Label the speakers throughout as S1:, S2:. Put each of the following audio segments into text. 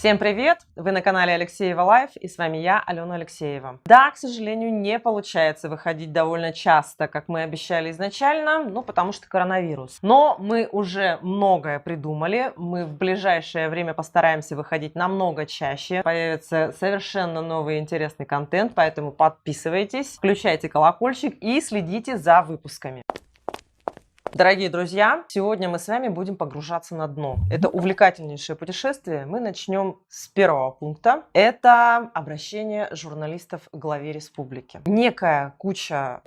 S1: Всем привет! Вы на канале Алексеева Лайф, и с вами я, Алена Алексеева. Да, к сожалению, не получается выходить довольно часто, как мы обещали изначально, потому что коронавирус. Но мы уже многое придумали, мы в ближайшее время постараемся выходить намного чаще. Появится совершенно новый интересный контент, поэтому подписывайтесь, включайте колокольчик и следите за выпусками. Дорогие друзья, сегодня мы с вами будем погружаться на дно. Это увлекательнейшее путешествие. Мы начнем с первого пункта. Это обращение журналистов к главе республики. Некая кучка,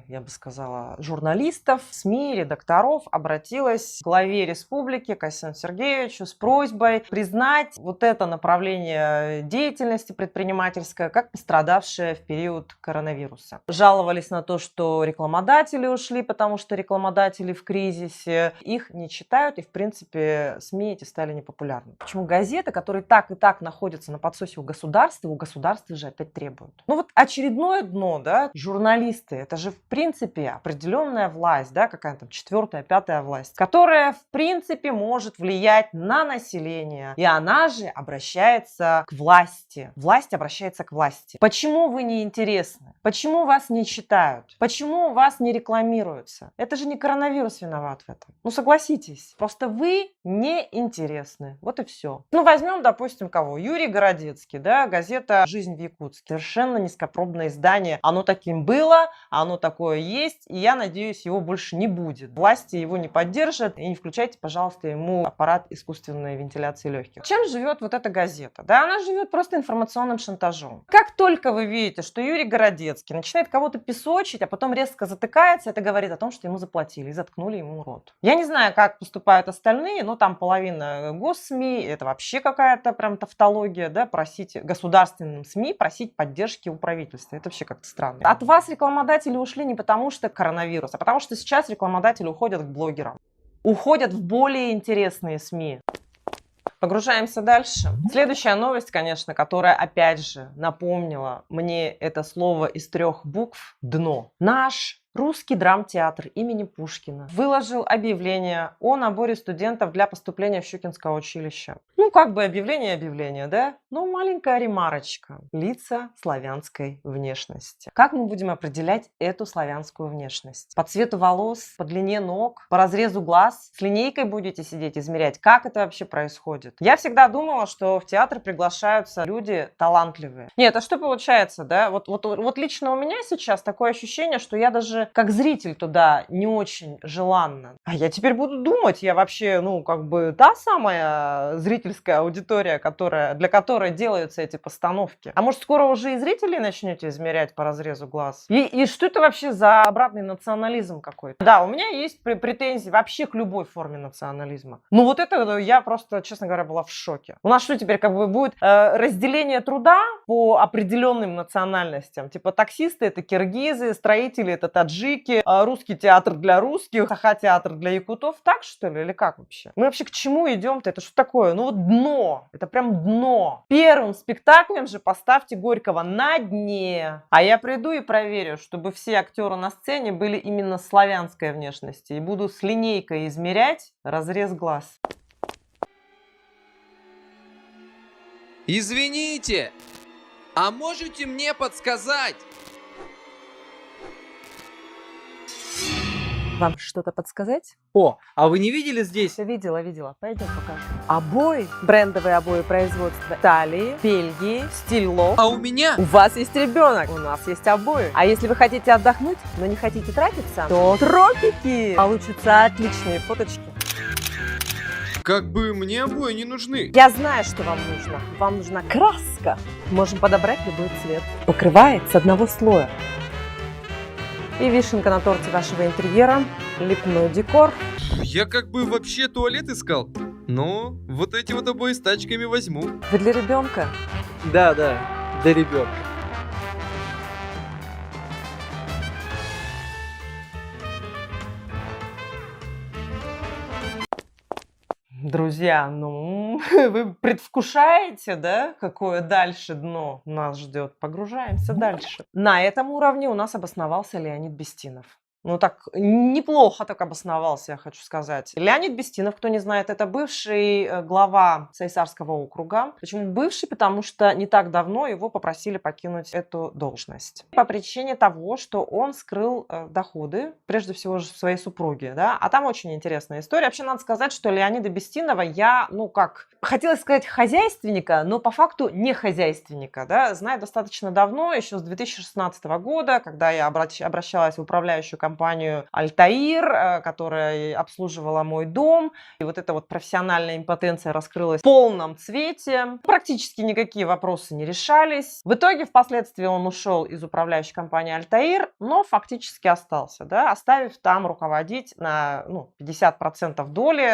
S1: я бы сказала, журналистов, СМИ, редакторов обратилась к главе республики, к Касиму Сергеевичу, с просьбой признать вот это направление деятельности предпринимательское как пострадавшее в период коронавируса. Жаловались на то, что рекламодатели ушли, потому что рекламодатели в кризисе, их не читают, и, в принципе, СМИ эти стали непопулярны. Почему газеты, которые так и так находятся на подсосе у государства же опять требуют? Ну вот очередное дно, да, журналисты, это же, в принципе, определенная власть, да, какая-то там 4-я, 5-я власть, которая, в принципе, может влиять на население, и она же обращается к власти. Власть обращается к власти. Почему вы не интересны? Почему вас не читают? Почему вас не рекламируются? Это же не коронавирус виноват в этом. Ну, согласитесь. Просто вы неинтересны. Вот и все. Ну, возьмем, допустим, кого? Юрий Городецкий, да, газета «Жизнь в Якутске». Совершенно низкопробное издание. Оно таким было, оно такое есть, и я надеюсь, его больше не будет. Власти его не поддержат, и не включайте, пожалуйста, ему аппарат искусственной вентиляции легких. Чем живет вот эта газета? Да, она живет просто информационным шантажом. Как только вы видите, что Юрий Городецкий начинает кого-то песочить, а потом резко затыкается, это говорит о том, что ему заплатили и заткнули ему рот. Я не знаю, как поступают остальные, но там половина госсми, это вообще какая-то прям тавтология, да, просить государственным СМИ, просить поддержки у правительства. Это вообще как-то странно. От вас рекламодатели ушли не потому что коронавирус, а потому что сейчас рекламодатели уходят к блогерам. Уходят в более интересные СМИ. Погружаемся дальше. Следующая новость, конечно, которая опять же напомнила мне это слово из 3 букв – дно. Наш Русский драмтеатр имени Пушкина выложил объявление о наборе студентов для поступления в Щукинское училище. Ну, как бы объявление, да? Ну, маленькая ремарочка. Лица славянской внешности. Как мы будем определять эту славянскую внешность? По цвету волос, по длине ног, по разрезу глаз? С линейкой будете сидеть, измерять? Как это вообще происходит? Я всегда думала, что в театр приглашаются люди талантливые. Нет, а что получается, да? Вот лично у меня сейчас такое ощущение, что я даже как зритель туда не очень желанно. А я теперь буду думать, я вообще, та самая зрительская аудитория, для которой делаются эти постановки. А может, скоро уже и зрителей начнете измерять по разрезу глаз? И что это вообще за обратный национализм какой-то? Да, у меня есть претензии вообще к любой форме национализма. Ну вот это я просто, честно говоря, была в шоке. У нас что теперь, будет разделение труда по определенным национальностям? Типа таксисты это киргизы, строители это таджики, русский театр для русских, саха-театр для якутов. Так, что ли? Или как вообще? Мы вообще к чему идем-то? Это что такое? Ну вот дно. Это прям дно. Первым спектаклем же поставьте Горького на дне. А я приду и проверю, чтобы все актеры на сцене были именно славянской внешности. И буду с линейкой измерять разрез глаз.
S2: Извините, а можете мне подсказать?
S1: Вам что-то подсказать?
S3: О, а вы не видели здесь?
S1: Видела. Пойдем покажу. Обои. Брендовые обои производства Италии, Бельгии, стиль лофт.
S2: А у меня?
S1: У вас есть ребенок, у нас есть обои. А если вы хотите отдохнуть, но не хотите тратиться, то тропики. Получатся отличные фоточки.
S2: Как бы мне обои не нужны.
S1: Я знаю, что вам нужно. Вам нужна краска. Можем подобрать любой цвет. Покрывает с одного слоя. И вишенка на торте вашего интерьера – лепной декор.
S2: Я вообще туалет искал. Но вот эти вот обои с тачками возьму.
S1: Вы для ребенка?
S3: Да, для ребенка.
S1: Друзья, вы предвкушаете, да, какое дальше дно нас ждет? Погружаемся дальше. На этом уровне у нас обосновался Леонид Бестинов. Ну, так неплохо так обосновался, я хочу сказать. Леонид Бестинов, кто не знает, это бывший глава Сайсарского округа. Почему бывший? Потому что не так давно его попросили покинуть эту должность. По причине того, что он скрыл доходы, прежде всего же своей супруги, да. А там очень интересная история. Вообще, надо сказать, что Леонида Бестинова я, хотелось сказать хозяйственника, но по факту не хозяйственника, да. Знаю достаточно давно, еще с 2016 года, когда я обращалась в управляющую компанию «Альтаир», которая обслуживала мой дом. И вот эта вот профессиональная импотенция раскрылась в полном цвете. Практически никакие вопросы не решались. В итоге, впоследствии он ушел из управляющей компании «Альтаир», но фактически остался, да, оставив там руководить на 50% доли,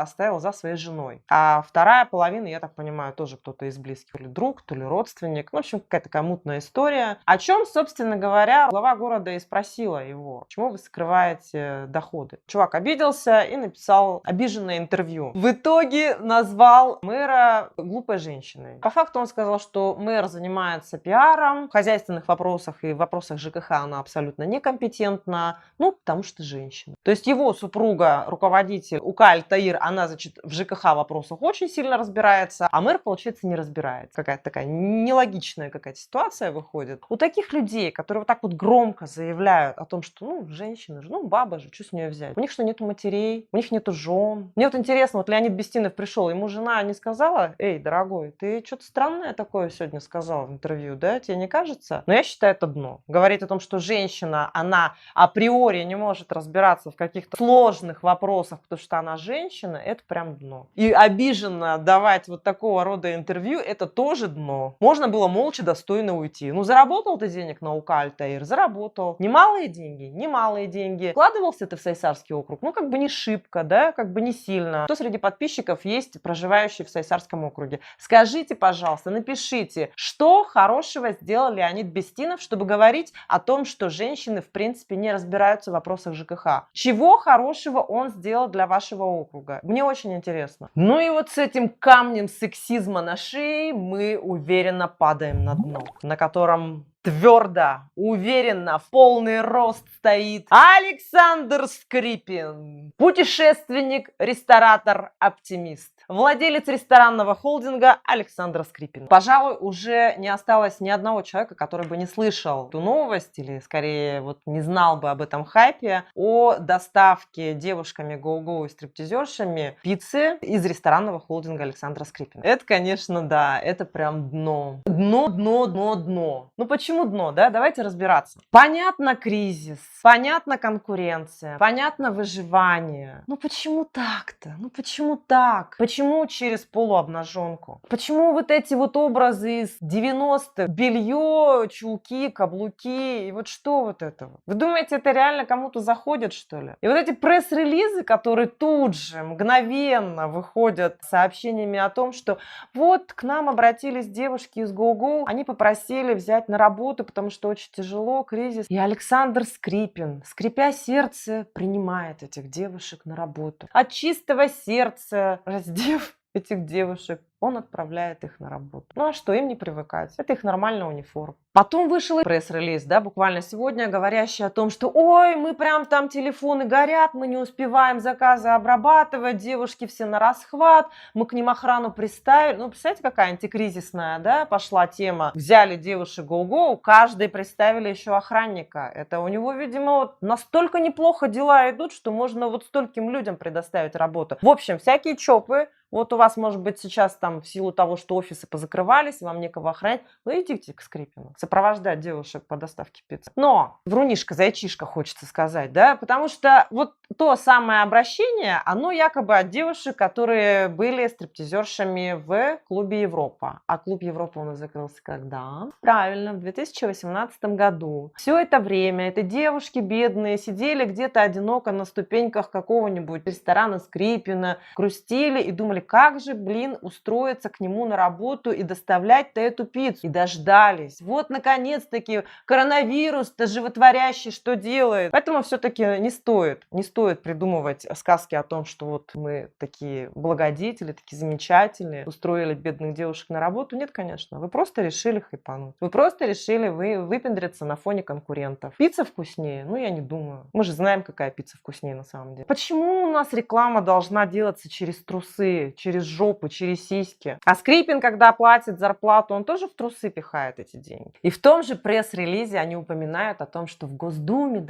S1: оставил за своей женой. А вторая половина, я так понимаю, тоже кто-то из близких, то ли друг, то ли родственник. В общем, какая-то такая мутная история. О чем, собственно говоря, глава города и спросила его: почему вы скрываете доходы? Чувак обиделся и написал обиженное интервью. В итоге назвал мэра глупой женщиной. По факту он сказал, что мэр занимается пиаром, в хозяйственных вопросах и в вопросах ЖКХ она абсолютно некомпетентна, потому что женщина. То есть его супруга, руководитель УК «Альтаир», она, значит, в ЖКХ вопросах очень сильно разбирается, а мэр, получается, не разбирается. Какая-то такая нелогичная какая-то ситуация выходит. У таких людей, которые вот так вот громко заявляют о том, что, женщина же, баба же, что с нее взять? У них что, нету матерей? У них нету жен? Мне вот интересно, вот Леонид Бестинов пришел, ему жена не сказала: эй, дорогой, ты что-то странное такое сегодня сказал в интервью, да? Тебе не кажется? Но я считаю, это дно. Говорить о том, что женщина, она априори не может разбираться в каких-то сложных вопросах, потому что она женщина, это прям дно. И обиженно давать вот такого рода интервью, это тоже дно. Можно было молча, достойно уйти. Заработал ты денег на УК «Альтаир»? Заработал. Немалые деньги? Немалые деньги. Вкладывался ты в Сайсарский округ? Не шибко, да, не сильно. Кто среди подписчиков есть проживающие в Сайсарском округе? Скажите, пожалуйста, напишите, что хорошего сделал Леонид Бестинов, чтобы говорить о том, что женщины, в принципе, не разбираются в вопросах ЖКХ. Чего хорошего он сделал для вашего округа? Мне очень интересно. И вот с этим камнем сексизма на шее мы уверенно падаем на дно, на котором твердо, уверенно, в полный рост стоит Александр Скрипин. Путешественник, ресторатор, оптимист. Владелец ресторанного холдинга Александр Скрипин. Пожалуй, уже не осталось ни одного человека, который бы не слышал эту новость или, скорее, не знал бы об этом хайпе о доставке девушками гоу-гоу и стриптизершами пиццы из ресторанного холдинга Александра Скрипина. Это, конечно, да, это прям дно. Дно, дно, дно, дно. Почему дно, да? Давайте разбираться. Понятно кризис, понятно конкуренция, понятно выживание. Почему так-то? Почему так? Почему через полуобнаженку? Почему вот эти вот образы из 90-х? Белье, чулки, каблуки и что вот это? Вы думаете, это реально кому-то заходит, что ли? И вот эти пресс-релизы, которые тут же, мгновенно выходят с сообщениями о том, что вот к нам обратились девушки из GoGo, они попросили взять на работу, потому что очень тяжело, кризис. И Александр Скрипин, скрипя сердце, принимает этих девушек на работу. От чистого сердца, раздев этих девушек, он отправляет их на работу. А что, им не привыкать. Это их нормальная униформа. Потом вышел пресс-релиз, буквально сегодня, говорящий о том, что ой, мы прям там телефоны горят, мы не успеваем заказы обрабатывать, девушки все на расхват, мы к ним охрану приставили. Представляете, какая антикризисная, пошла тема. Взяли девушек гоу-гоу, каждый приставили еще охранника. Это у него, видимо, настолько неплохо дела идут, что можно стольким людям предоставить работу. В общем, всякие чопы. У вас, может быть, сейчас там в силу того, что офисы позакрывались, вам некого охранять, идите к Скрипину, сопровождать девушек по доставке пиццы. Но врунишка, зайчишка, хочется сказать, потому что то самое обращение, оно якобы от девушек, которые были стриптизершами в клубе Европа. А клуб Европа у нас закрылся когда? Правильно, в 2018 году. Все это время эти девушки бедные сидели где-то одиноко на ступеньках какого-нибудь ресторана Скрипина, грустили и думали, как же, блин, устроиться к нему на работу и доставлять-то эту пиццу. И дождались. Вот, наконец-таки, коронавирус-то животворящий что делает? Поэтому все-таки не стоит придумывать сказки о том, что вот мы такие благодетели, такие замечательные, устроили бедных девушек на работу. Нет, конечно. Вы просто решили хайпануть. Вы просто решили выпендриться на фоне конкурентов. Пицца вкуснее? Ну, я не думаю. Мы же знаем, какая пицца вкуснее на самом деле. Почему у нас реклама должна делаться через трусы, через жопу, через сиськи? А Скрипин, когда платит зарплату, он тоже в трусы пихает эти деньги. И в том же пресс-релизе они упоминают о том, что в Госдуме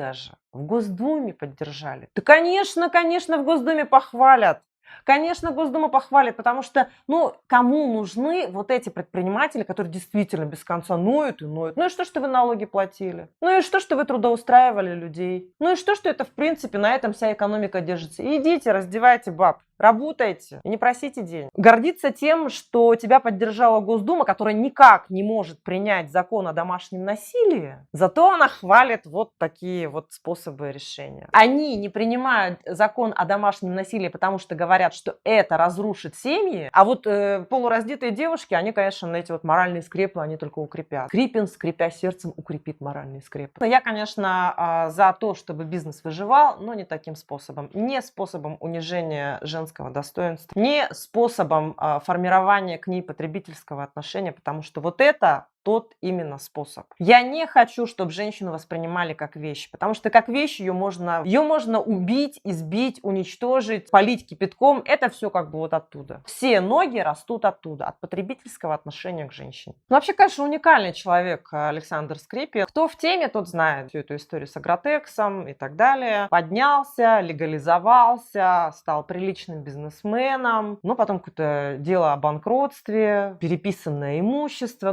S1: поддержали. Да, конечно, в Госдуме похвалят. Конечно, Госдума похвалит, потому что, кому нужны вот эти предприниматели, которые действительно без конца ноют и ноют? Ну и что вы налоги платили? Ну и что вы трудоустраивали людей? Ну и что это, в принципе, на этом вся экономика держится? Идите, раздевайте баб. Работайте и не просите денег. Гордиться тем, что тебя поддержала Госдума, которая никак не может принять закон о домашнем насилии, зато она хвалит вот такие вот способы решения. Они не принимают закон о домашнем насилии, потому что говорят, что это разрушит семьи, а вот полураздетые девушки, они, конечно, на эти вот моральные скрепы, они только укрепят. Скрипин, скрипя сердцем, укрепит моральные скрепы. Я, конечно, за то, чтобы бизнес выживал, но не таким способом. Не способом унижения женского достоинства, не способом формирования к ней потребительского отношения, потому что вот это тот именно способ. Я не хочу, чтобы женщину воспринимали как вещь, потому что как вещь ее можно убить, избить, уничтожить, полить кипятком. Это все как бы вот оттуда. Все ноги растут оттуда, от потребительского отношения к женщине. Ну, вообще, конечно, уникальный человек Александр Скрипин. Кто в теме, тот знает всю эту историю с Агротексом и так далее. Поднялся, легализовался, стал приличным бизнесменом. Потом какое-то дело о банкротстве, переписанное имущество.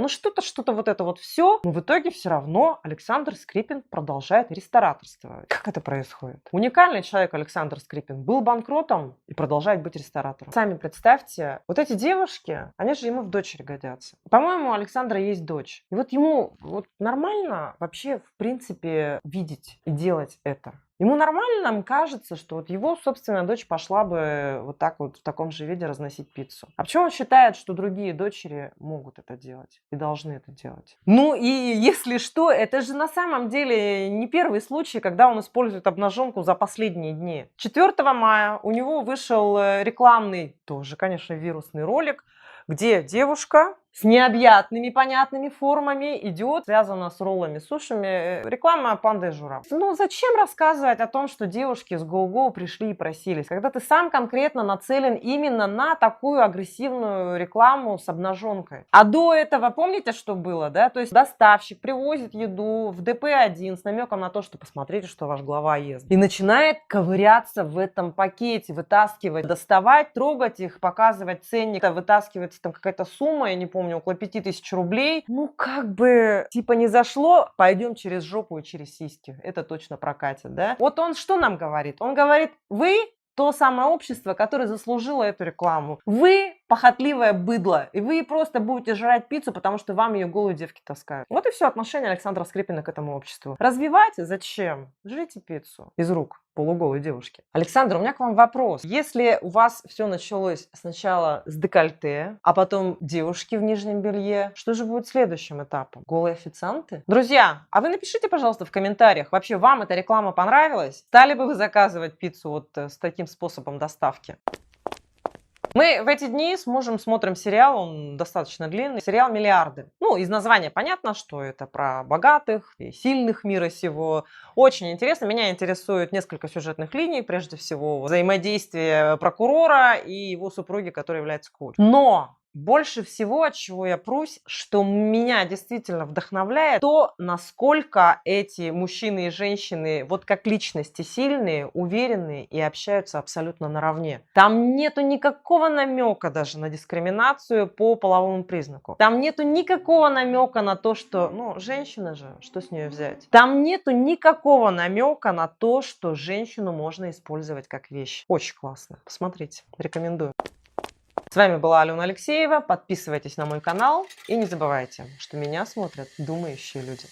S1: Что-то вот это вот все. Но в итоге все равно Александр Скрипин продолжает рестораторствовать. Как это происходит? Уникальный человек Александр Скрипин был банкротом и продолжает быть ресторатором. Сами представьте, вот эти девушки, они же ему в дочери годятся. По-моему, у Александра есть дочь. И вот ему нормально вообще, в принципе, видеть и делать это. Ему нормально кажется, что вот его собственная дочь пошла бы вот так вот в таком же виде разносить пиццу. А почему он считает, что другие дочери могут это делать и должны это делать? Ну и если что, это же на самом деле не первый случай, когда он использует обнаженку за последние дни. 4 мая у него вышел рекламный, тоже, конечно, вирусный ролик, где девушка с необъятными понятными формами идет, связана с роллами, сушами. Реклама «Панда и журавль». Зачем рассказывать о том, что девушки с Go-Go пришли и просились, когда ты сам конкретно нацелен именно на такую агрессивную рекламу с обнаженкой? А до этого, помните, что было, да? То есть доставщик привозит еду в ДП-1 с намеком на то, что посмотрите, что ваш глава ест. И начинает ковыряться в этом пакете, вытаскивать, доставать, трогать их, показывать ценник. Вытаскивается там какая-то сумма, я не помню, около 5000 рублей. Не зашло, пойдем через жопу и через сиськи. Это точно прокатит, да? Вот он что нам говорит? Он говорит, вы то самое общество, которое заслужило эту рекламу. Вы похотливое быдло, и вы просто будете жрать пиццу, потому что вам ее голые девки таскают. Вот и все отношение Александра Скрипина к этому обществу. Развивать зачем? Жрите пиццу из рук полуголой девушки. Александр, у меня к вам вопрос. Если у вас все началось сначала с декольте, а потом девушки в нижнем белье, что же будет следующим этапом? Голые официанты? Друзья, а вы напишите, пожалуйста, в комментариях, вообще вам эта реклама понравилась? Стали бы вы заказывать пиццу вот с таким способом доставки? Мы в эти дни смотрим сериал, он достаточно длинный, сериал «Миллиарды». Из названия понятно, что это про богатых и сильных мира сего. Очень интересно, меня интересует несколько сюжетных линий, прежде всего взаимодействие прокурора и его супруги, которая является коучем. Но больше всего, от чего я прусь, что меня действительно вдохновляет, то, насколько эти мужчины и женщины, вот как личности сильные, уверенные и общаются абсолютно наравне. Там нету никакого намека даже на дискриминацию по половому признаку. Там нету никакого намека на то, что, женщина же, что с нее взять? Там нету никакого намека на то, что женщину можно использовать как вещь. Очень классно. Посмотрите, рекомендую. С вами была Алена Алексеева. Подписывайтесь на мой канал и не забывайте, что меня смотрят думающие люди.